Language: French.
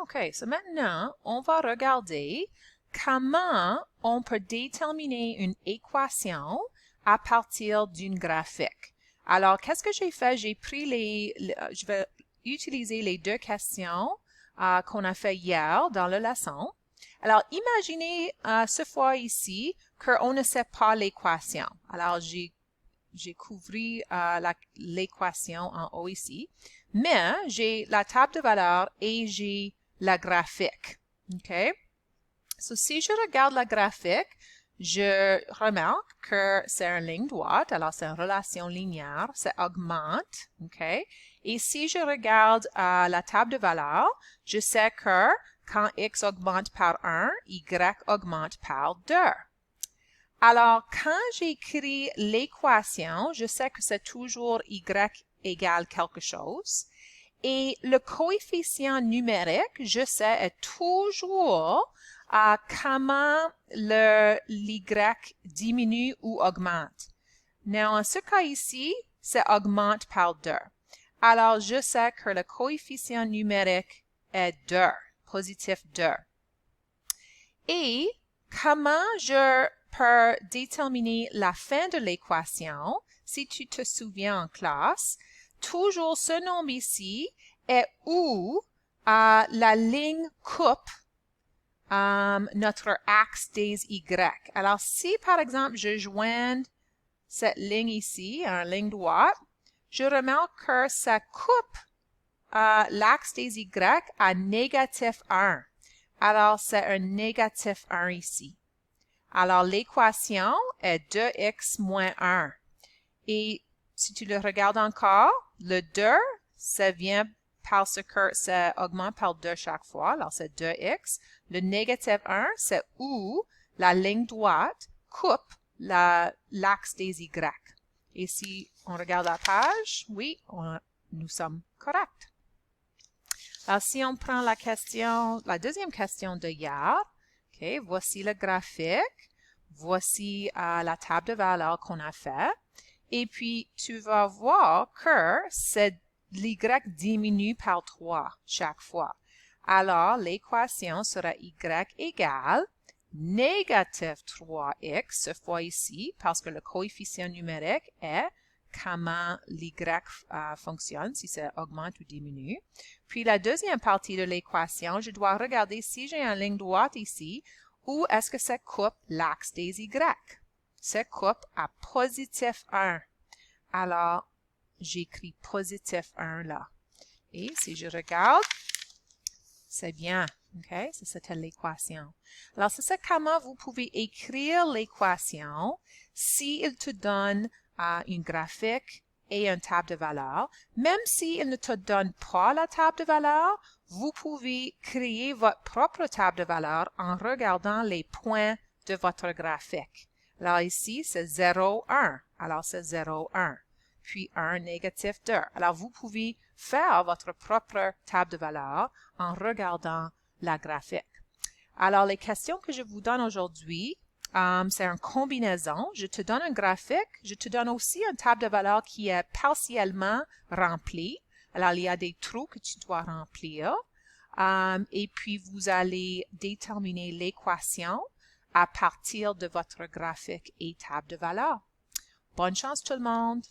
OK, so maintenant, on va regarder comment on peut déterminer une équation à partir d'une graphique. Alors, qu'est-ce que j'ai fait? J'ai pris je vais utiliser les deux questions qu'on a fait hier dans la leçon. Alors, imaginez ce fois ici qu'on ne sait pas l'équation. Alors, j'ai couvert l'équation en haut ici, mais j'ai la table de valeurs et j'ai la graphique. OK? So, si je regarde la graphique, je remarque que c'est une ligne droite, alors c'est une relation linéaire, ça augmente. OK? Et si je regarde la table de valeurs, je sais que quand x augmente par 1, y augmente par 2. Alors, quand j'écris l'équation, je sais que c'est toujours y égale quelque chose. Et le coefficient numérique, je sais, est toujours comment l'y diminue ou augmente. Dans ce cas ici, ça augmente par 2. Alors, je sais que le coefficient numérique est 2, positif 2. Et comment je peux déterminer la fin de l'équation? Si tu te souviens en classe, toujours ce nombre ici est où la ligne coupe notre axe des Y. Alors, si par exemple je joins cette ligne ici, une ligne droite, je remarque que ça coupe l'axe des Y à négatif 1. Alors, c'est un négatif 1 ici. Alors, l'équation est 2x moins 1. Et si tu le regardes encore, le 2, ça vient parce que ça augmente par 2 chaque fois. Alors, c'est 2x. Le négatif 1, c'est où la ligne droite coupe l'axe des Y. Et si on regarde la page, oui, nous sommes corrects. Alors, si on prend la deuxième question de hier, okay, voici le graphique, voici la table de valeurs qu'on a fait, et puis tu vas voir que l'y diminue par 3 chaque fois. Alors, l'équation sera y égale négatif 3x, ce fois ici, parce que le coefficient numérique est comment l'y fonctionne, si ça augmente ou diminue. Puis la deuxième partie de l'équation, je dois regarder si j'ai une ligne droite ici, où est-ce que ça coupe l'axe des Y. Ça coupe à positif 1. Alors, j'écris positif 1 là. Et si je regarde, c'est bien. OK? Ça, c'était l'équation. Alors, c'est ça comment vous pouvez écrire l'équation s'il te donne une graphique et une table de valeurs. Même s'il ne te donne pas la table de valeurs, vous pouvez créer votre propre table de valeurs en regardant les points de votre graphique. Alors ici, c'est 0, 1. Alors, c'est 0, 1. Puis 1, négatif 2. Alors, vous pouvez faire votre propre table de valeurs en regardant la graphique. Alors, les questions que je vous donne aujourd'hui, c'est une combinaison. Je te donne un graphique. Je te donne aussi une table de valeurs qui est partiellement remplie. Alors, il y a des trous que tu dois remplir. Et puis, vous allez déterminer l'équation à partir de votre graphique et table de valeurs. Bonne chance tout le monde!